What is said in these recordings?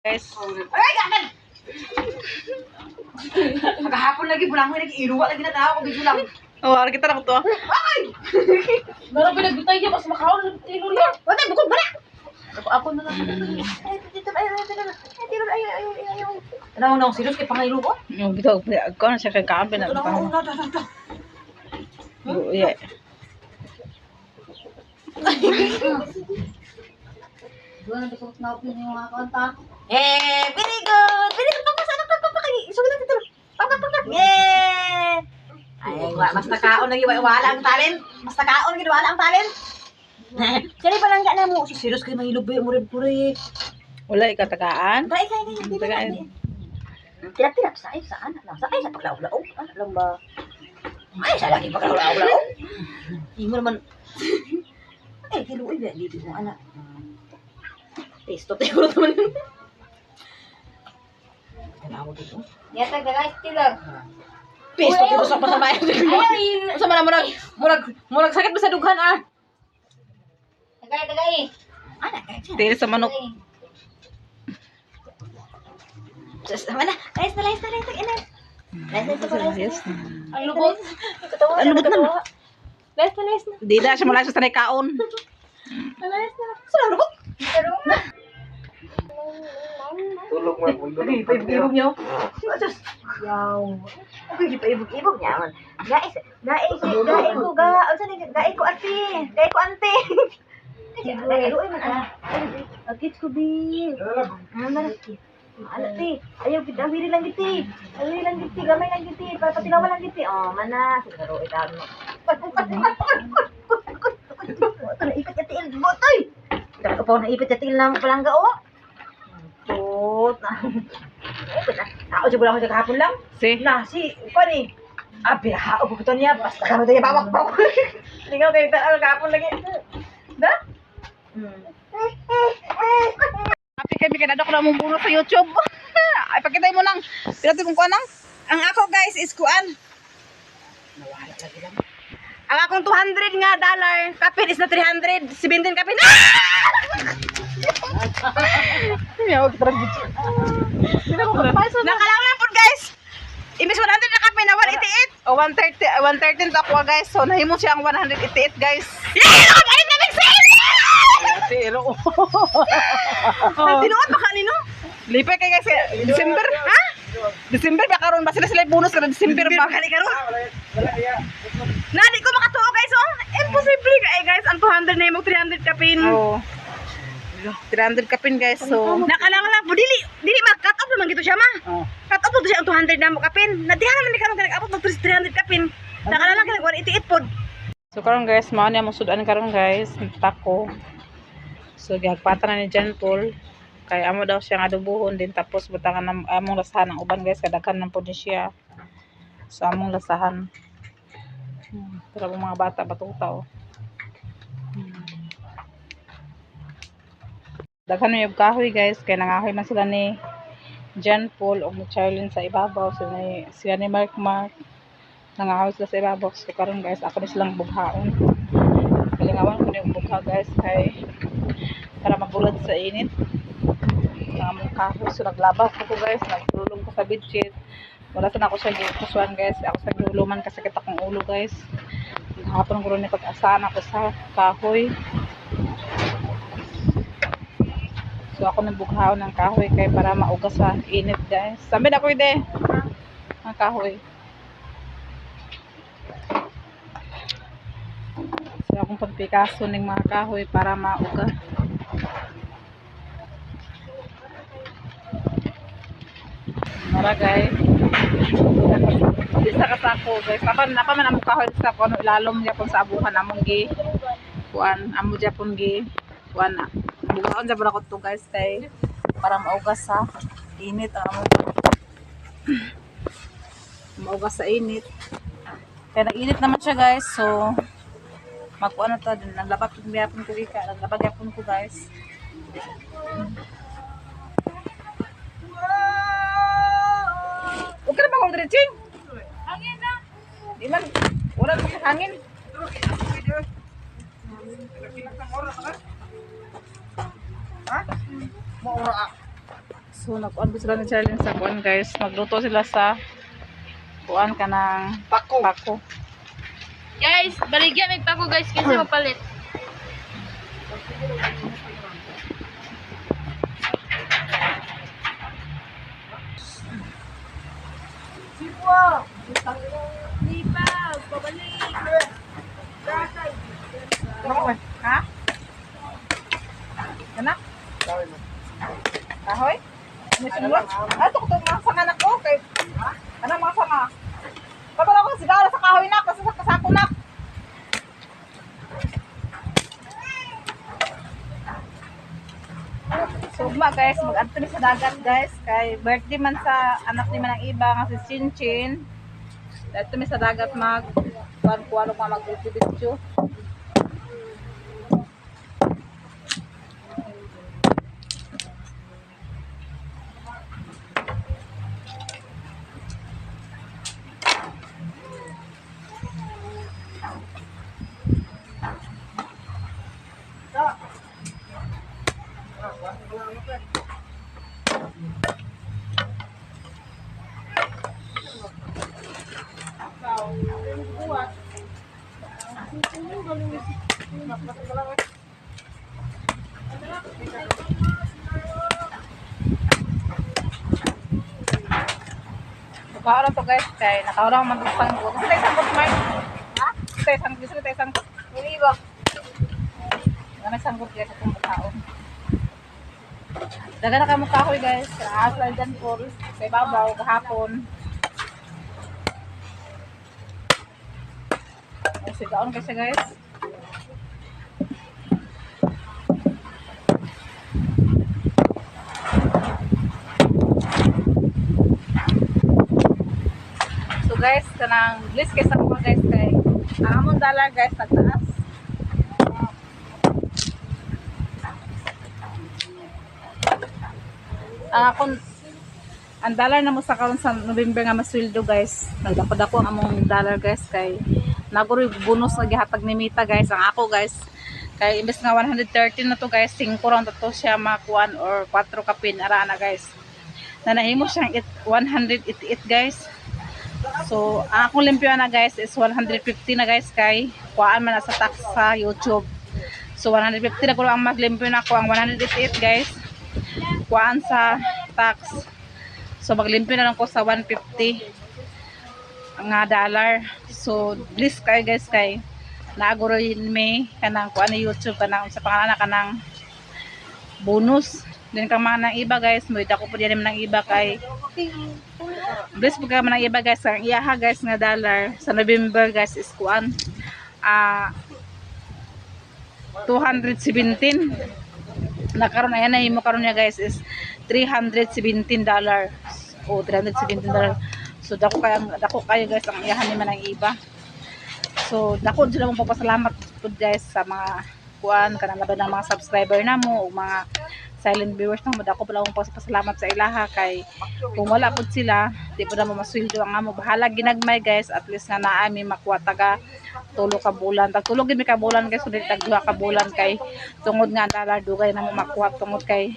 Guys. Ay, gagan! Magkahapon lagi, bulang mo lagi, iruwa lagi na tao ko, bigyo lang. Oh, ara kita na to. Ay! Meron pinagbutay niya, mas makaon ng tilo niya. Wala, bukod ba na? Ako na lang. Ay. Ano nang serious kay pangailu ko? Yung bitaw ko na siya kay kaambe na. Yeah. Doon na dito na open yung mga kanta. Very good! Very good! Papas, anak, isugod na dito. Papak. Yeah! Ay, mas nakaon lagi, wala ang talent. Mas nakaon lagi, wala ang talent. Sari pa lang ka na mo. Serious kayo mahilog ba yung murid-murid. Wala ikatagaan. Dahil. Tagaan. Tira-tira, saan lang. Saan sa paglaog-laog? Ano lang ba? Ay, sa lagi paglaog-laog. Hindi mo naman. Ay, kiluoy ba? Hindi mo anak. Taste naman yun. Tinawag dito. Yata guys, tilo. Pesto ko sa pasabayan. Sa mana murag sakit ba sa dughan ah. Tagay. Ana kay. Tira sa manok. Sa mana? Guys, na. Yes. Ang lubot. Ang lubot naman. Last na. Di na siya mula sa sanay kaon. Sa lubot. Tulog mo mundo. Ay, paibog niyo. Just yaw. Ay, paibog niya man. Guys ko ga. Gai ko ante. Gai man ah. Kids ko bi. Alati. Ayaw kita wiri lang giti. Gamay lang giti. Patinawan lang giti. Oh, mana siguro itaw mo. Kana ipit yatil botoy. Kada pa na ipit yatil na palangga oh. Tot. Ako siguro ako kahapon lang. Si. Na si ko ni. Hao ko niya basta kamo tayo bawak. Tingnan kayo kahapon lagi. Da? Happy kami kanado ko na mumbuno sa YouTube. Ay pakitay mo nang. Pinati kong kuan nang. Ang ako guys is kuan. Nawala lagi lang. Ang akong $200 nga dollar. Kapin is na 300. 17 kapin. Yaw kita rin. Nakalaw lang po guys. Imbis 100 na kapin na 188. O 113 sa ako guys. So nahimo siya ang 188 guys. Yeah! Nakapalit na sale! Pero tinuod baka nino? Lipay kay guys December, ha? December ba karon ba sila bonus kada December ba kani karon? Nadi ko makatuo guys oh. Impossible kay guys ang 200 na mo 300 kapin. Oh. 300 kapin guys. So nakalang lang po dili mag-cut off naman gito siya ma. Oh. Cut off to siya ang 200 na mo kapin. Nadihan man ni karon kanang abot ng 300 kapin. Nakalang lang kanang 188 pod. So karon guys, mao ni among sudan karon guys, tako. So gihagpatan na ni John Paul kay amo daw siya nga adobohon din tapos butangan ng among lasahan ng uban guys kadaghan ng pod siya. So among lasahan. Pero mga bata batuta oh. Daghan na yung kahoy guys kay nangahoy man sila ni John Paul o ni Charlene sa ibabaw sila ni Mark nangahoy sila sa ibabaw. So karon guys ako ni silang bughaon. Kalingawan ko yung bugha guys kay para mabulad sa init ang among kahoy. So naglabas ako guys, naglulong ko sa bedsheet. Wala sa na ako sa kusuan guys, ako sa guluman kasi sakit akong ulo guys. Hapon ko rin pag-asahan ako sa kahoy. So ako nabughaon ng kahoy kay para maugas sa init guys. Sabi na ko ide ang kahoy. So akong pagpikaso ng mga kahoy para maugas. Mara guys. Isa ka sako guys. Napa man among kahoy sa kuno ilalom niya pon sa abuhan among gi kuan amo Japon gi kuan na. Bugaon sa bara ko to guys kay para maugas sa init ang maugas sa init. Kaya nag-init naman siya guys. So magkuan na ta din naglabak yung biyapon ko ika. Naglabag yapon ko guys. Okay na ba ako diretching? Hangin na. Di man, wala na sa hangin. Ha? Maura. So nag-on po sila ni Charlene sa kuan guys. Magluto sila sa kuan ka ng pako. Guys, baligyan may pako guys kasi mapalit. Ha? Anak? Kahoy? May sunod? Ah, tuktok mga sanga na ko. Kay... Ano mga sanga? Pagkala ko sigara sa kahoy na kasi sa kasako na. So, guys, mag-adto ni sa dagat guys. Kay birthday man sa anak ni man ang iba nga si Chinchin. Dito mi sa dagat kuan-kuan mga mag-video. Nakaharap to guys, kay nakaharap man sa sangkot. Sa tayo sangkot, Mark? Ha? Sa tayo sangkot, sa tayo sangkot. Hindi ba? May sangkot guys, itong taon. Daga na kayo kahoy guys. Asal dyan po. Sa ibabaw, kahapon. Sigaon kasi guys. So guys, kanang list kay sa mga guys kay amon dollar guys nagtaas. Kung ang dollar na mo sa karon sa November nga masweldo guys. Nagdako-dako ang among dollar guys kay naguro bonus nga gihatag ni Mita guys. Ang ako guys kay imbes nga 130 na to guys, 5 round to siya makuan or 4 kapin ara na guys. Nanahimo siyang 188 guys. So, ang akong limpyo na guys is 150 na guys kay kuan man na sa tax sa YouTube. So, 150 na ko ang maglimpyo na ko ang 188 guys. Kuan sa tax. So, maglimpyo na lang ko sa 150 nga dollar. So, list kayo guys kay naaguroyin may kanang kuan ni YouTube kanang sa pangalan kanang bonus. Din ka man ng iba guys, mo dako po diyan ng iba kay bless po ka man ng iba guys, ang iyaha guys nga dollar sa November guys is kuan 217. Nakaroon ayan na himo karon niya guys is $317 o $317. So dako kayo guys ang iyahan ni man ng iba. So dako sila mong papasalamat po guys sa mga kuan kanang laban ng mga subscriber namo o mga silent viewers namo. Dako pala akong pasalamat sa ilaha kay kung wala pud sila di po na mo masweldo ang amo bahala ginagmay guys, at least nga naami makuha taga 3 ka bulan. Tag 3 gid mi ka bulan guys, so tag 2 ka bulan kay tungod nga dollar dugay na mo makuha tungod kay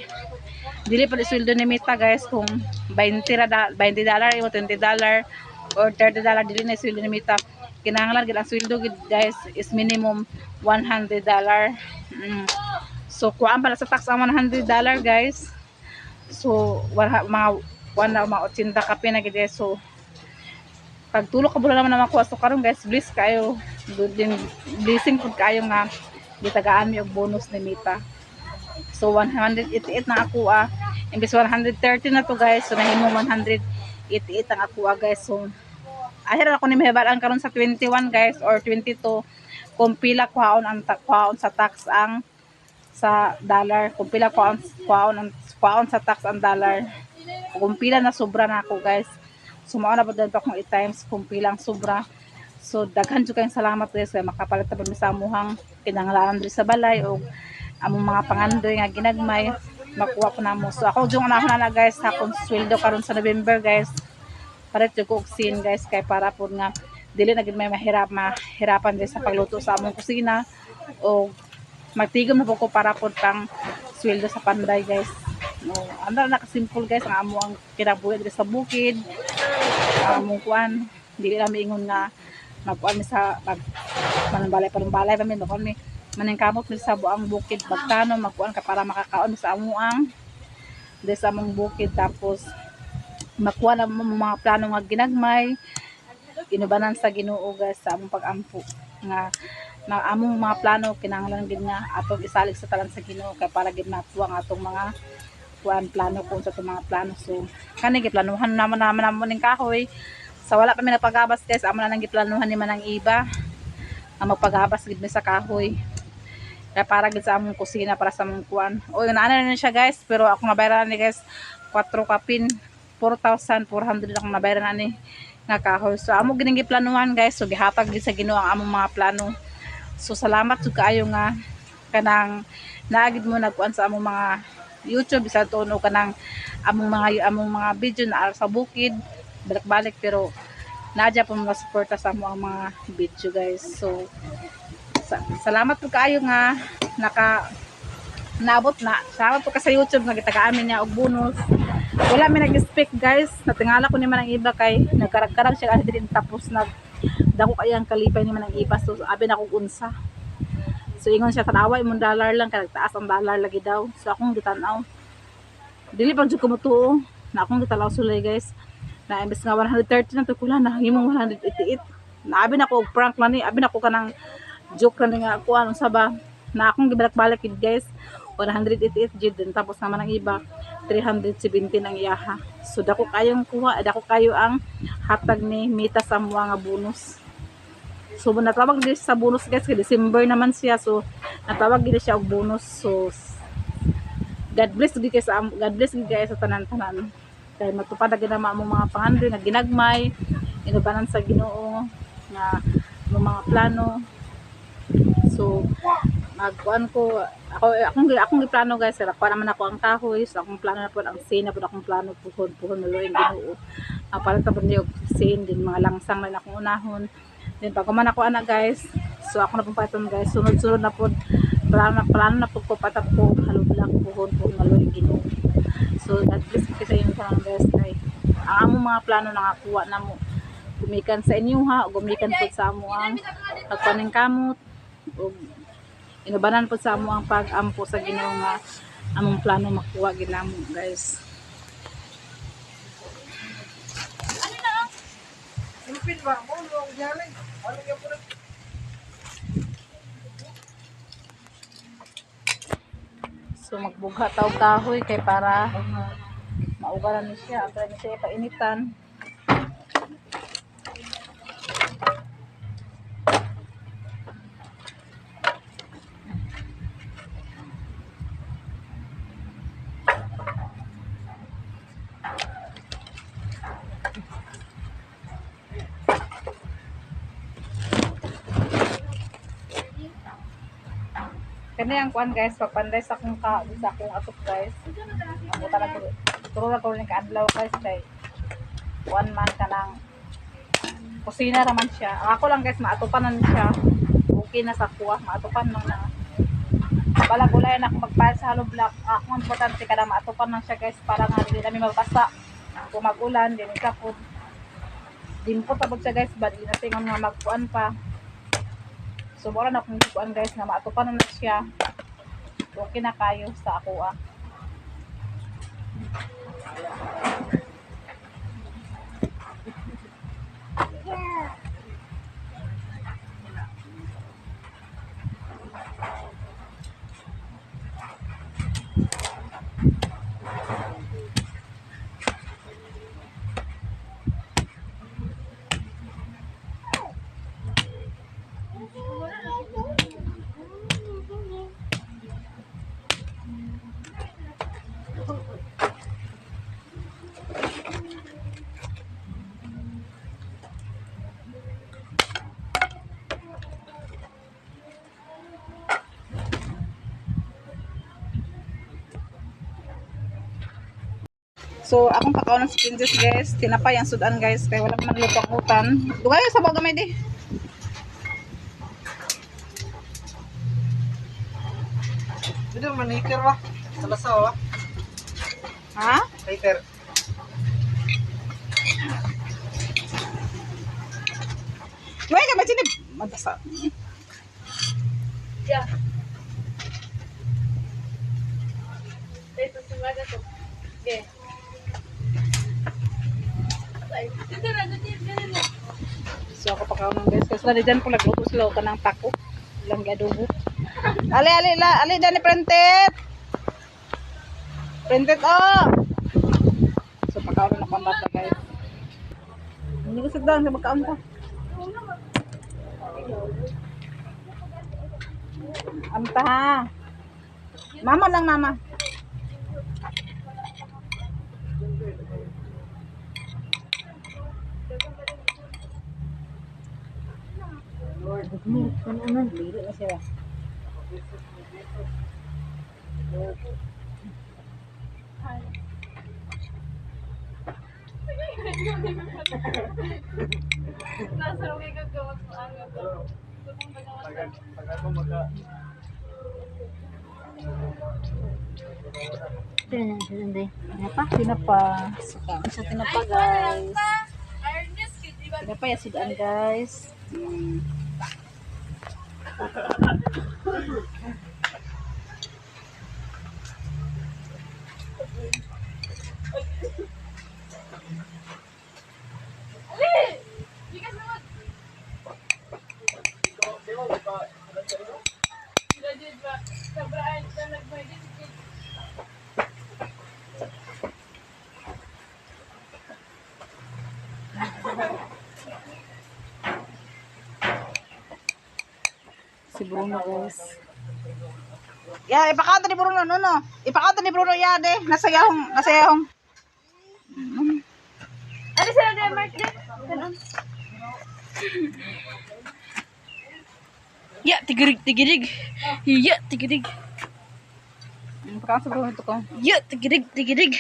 dili pa sweldo ni Mita guys kung $20 o $20 or $30 dili na sweldo ni Mita. Kinahanglan gid ang sweldo gid guys is minimum $100. So kuan pala sa tax ang $100 guys. So mga 80 kape na gid guys. So pag tulo ka bulan naman na makuha so karon guys, bless kayo. Din blessing pud kayo nga gitagaan mi og bonus ni Mita. So 188 na ako imbes 130 na to guys. So nahimo 188 ang ako guys. So ahira ako ni mahibalaan karon sa 21 guys or 22 kung pila kuhaon ang kuhaon sa tax ang sa dollar, kung pila kuhaon sa tax ang dollar, kung pila na sobra na ako guys. So mao na pud pa kung i-times kung pilang sobra. So daghan jud kayong salamat guys kay makapalit ta sa amuhang kinahanglan diri sa balay o among mga pangandoy nga ginagmay makuha po namo. So ako jung anahon na guys akong sweldo karon sa November guys. Paret ko og sin guys kay para po nga dili na gid may mahirapan guys sa pagluto sa among kusina o magtigom na po ko para po pang sweldo sa panday guys. No, ano na kasimple guys ang amo ang kinabuhi diri sa bukid. Among kuan, dili na miingon nga magkuan mi sa manambalay pa mi no kami. Maningkamot mi sa buang bukid pagtano magkuan ka para makakaon sa amuang diri sa among bukid tapos makuha na mo mga plano nga ginagmay inubanan sa Ginoo guys sa among pag-ampo nga na among mga plano kinahanglan gid nga atong isalig sa talan sa Ginoo kay para gid matuwa ang atong mga kuan plano kung sa itong mga plano. So kani giplanuhan naman ning kahoy sa wala kami napagabas guys amo na nang giplanuhan ni manang iba ang magpagabas gid mi sa kahoy kaya para gid sa among kusina para sa among kuan o yun ana na siya guys pero ako nabayaran ni guys 4 kapin 4,400 akong nabayaran ani nga kahoy. So amo gining giplanuhan guys so gihatag gid sa Ginoo ang among mga plano. So salamat jud kaayo nga kanang naagid mo nagkuan sa among mga YouTube isa tuno kanang among mga video na sa bukid balik-balik pero nadya po mga suporta sa among mga video guys. So salamat po kaayo nga naabot na. Salamat po ka sa YouTube nga gitagaan niya og bonus. Wala mi nag-expect guys. Natingala ko ni manang iba kay nagkarag-karag siya kasi din tapos dako kay ang kalipay ni manang iba. So abi na kog unsa. So ingon siya tanawa imong dollar lang kay taas ang dollar lagi daw. So akong gitanaw. Dili pa jud ko motuo. Na akong gitalaw sulay guys. Na imbes nga 130 na to kula na himong 188. Naabi na ko og prank man ni. Abi na ko kanang joke lang nga ako anong saba. Na akong gibalak-balak gid guys. 188 jud din tapos naman ang iba 317 ang iyaha. So dako kayong kuha, dako kayo ang hatag ni Mita sa mga bonus. So natawag din sa bonus guys kay December naman siya. So natawag din siya og bonus. So God bless gid guys sa tanan-tanan. Kay matupad gid na among mga pangandoy nga ginagmay, inubanan sa Ginoo nga mga plano. So magkuan ko akong giplano guys sila para naman ako ang kahoy so akong plano na po ang sin na po akong plano puhon maluing Ginoo para ta niyo sin din mga langsang na akong unahon din pag man ako ana guys so ako na po paton guys sunod na po plano na po ko patap ko halublang puhon maluing Ginoo. So at least kasi yung parang guys kay ang among mga plano nakakuha na mo gumikan sa inyo ha gumikan po sa amo ang pagpaning kamot o inubanan po sa amo ang pag-ampo sa Ginoo nga among plano makuha ginamo guys. So magbugha taw kahoy kay para maugaran ni siya ang ni siya painitan. Kani ang kuan guys, pagpanday sa akong atok guys. Ang buta na turo na ko ning kaadlaw guys kay kuan man kanang kusina naman siya. Ang ako lang guys maatupan na siya. Okay na sa kuha, maatupan lang na. Balagulay na ako magpahal sa hollow block. Ang importante kada maatupan lang siya guys para nga dili namin mabasa. Kung mag-ulan, dili ka po. Dimpot abot siya guys, bad na tingon nga magkuan pa. So, mura na kung kuan guys na maatupan na siya. Okay na kayo sa ako So, akong pakaon ng spinches guys. Tinapay ang sudan guys. Kaya wala man lupang-utan. Dugay sa baga may di. Ito manikir ba? Salasaw ba? Ha? Later. Wait, ka sini. Magasa. Yeah. Ito si Maga to. Okay. Dito na, dito. So ako pa kaon guys. Kasi na diyan ko nagluto sila ka ng tako. Lang adobo. Ali dani printed. Printed oh. So pa kaon na pambata guys. Hindi ko sadang sa pagkaon ko. Amta ha. Mama lang mama. Ano liro na siya. Nasa rumi ka gawas mo ang Tagal ko maka. Tinapa. Sa tinapa guys. Ernest, di ba? Tinapa ya sudan guys. Bigas naman. Sila din ba? Sabraan ka nagbayad. Si Bruno guys. Ya, ipakanta ni Bruno no. Ipakanta ni Bruno ya de. Nasayahong. Ano sila din, Mark? Ganun. Ya, tigirig. Ya, tigirig. Ipakanta si Bruno to ko. Ya, tigirig.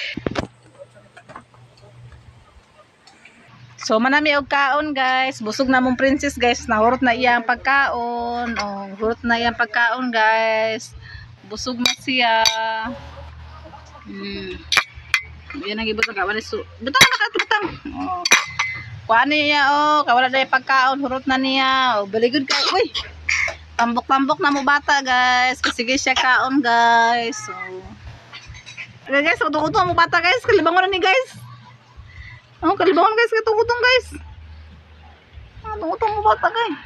So manami og kaon guys. Busog na mong princess guys. Nahurot na iyang pagkaon. Oh, hurot na iyang pagkaon guys. Busog na siya. Yan ang ibot ng kawan. Butang. Oh. Kuha niya oh. Kawala na yung pagkaon. Hurot na niya. Oh, very good guys. Uy. Tambok na mo bata guys. Kasi siya kaon guys. So. Okay guys. Utong-utong mo bata guys. Kalibangon na ni guys. Oh, kalibangan guys, katutong guys. Tutong mo bata guys.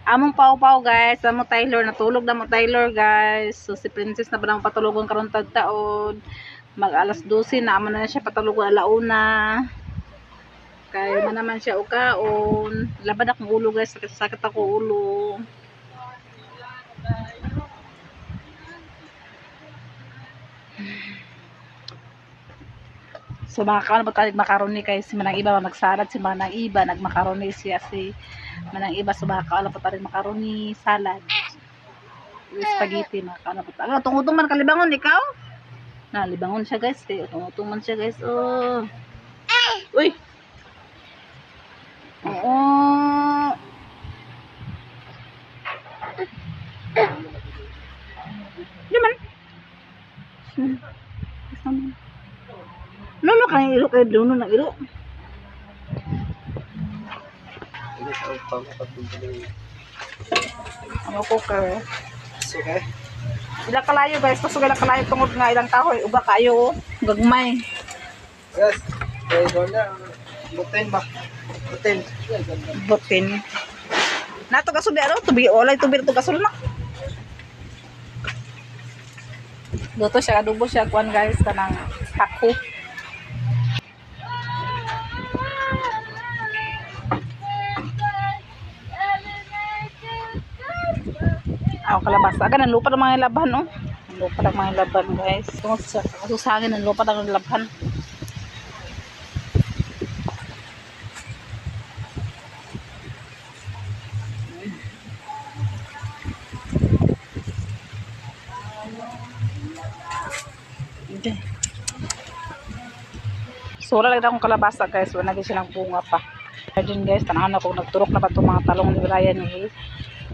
Among pau-pau guys, among Taylor, natulog na mo Taylor guys. So si Princess na ba nang patulogon karon tagtaon. Mag alas 12 na amo na siya patulogon alauna. Kaya na naman siya ukaon. Labad akong ulo guys. Sakit ako ulo. So mga kaon ba talig makaroni kay si manang iba magsalad. Si manang iba nagmakaroni siya si manang iba. So mga kaon ba talig makaroni salad. Spaghetti mga kaon ba talig. Tungutong man kalibangon ikaw. Na libangon siya guys. Tungutong man siya guys. Oh. Uy. Oo. Di man. Nuno kang ilo kay Bruno na ilo. Ini sa upang pagbubuloy. Ano cooker. Okay. Ila kalayo guys, pasugay lang kalayo tungod nga ilang kahoy uba kayo oh. Gagmay. Yes. Okay, doon na. Butin ba? Butin. Butin. Nato kasul ano, tubi olay tubi to kasul na. Luto siya adobo siya kuan guys kanang taco. Aw kalabasa. Aga nang lupa ng mga laban oh. Lupa ng mga laban guys. Tungod sa susangin ng lupa ng laban. Okay. So wala lang akong kalabasa guys, wala na silang bunga pa. Ayun guys, tanahan ako nagturok na ba itong mga talong ni Brian ni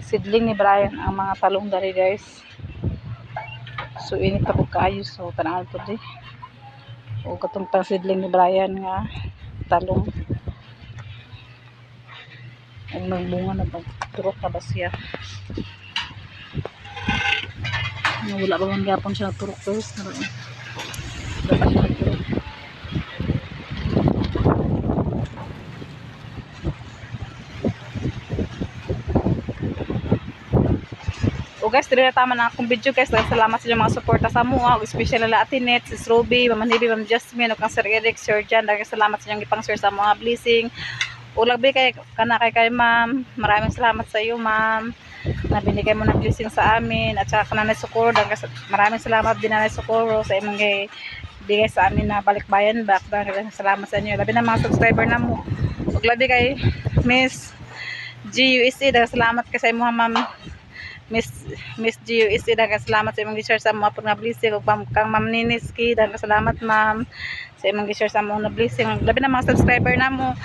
sidling ni Brian ang mga talong dari guys. So init ako kaayo so tanahan to di. O katong pang sidling ni Brian nga talong. Ang nagbunga na ba turok na ba siya. Wala pa man gapon siya turok guys. Dapat siya nagturok. O guys, dili na tama na akong video guys. Salamat sa inyong mga suporta sa mua. Especially la Atinet, Sis Ruby, Mama Nibi, Ma'am Jasmine, o kang Sir Eric, Sir Jan. Salamat sa inyong ipang-share sa mga blessing. O lagbi kay kay ma'am. Maraming salamat sa iyo ma'am. Na binigay mo ng blessing sa amin. At saka Nanay Socorro. Maraming salamat din Nanay Socorro sa imong bigay sa amin na balikbayan back. Salamat sa inyo. Labi na mga subscriber na mo. O labi kay Miss GUSA. Salamat kay sa imo ma'am. Miss GUSA, daghang salamat sa imong gi-share sa mga pud nga blessing ug kang Ma'am Niniski, daghang salamat ma'am sa imong gi-share sa mga blessing. Labi na mga subscriber na mo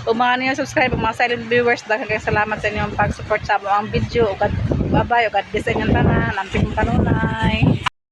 o mga niyo subscribe, mga silent viewers, daghang salamat sa inyong pag-support sa among video. Ug bye-bye ug God bless sa inyong tanan. Amping kanunay.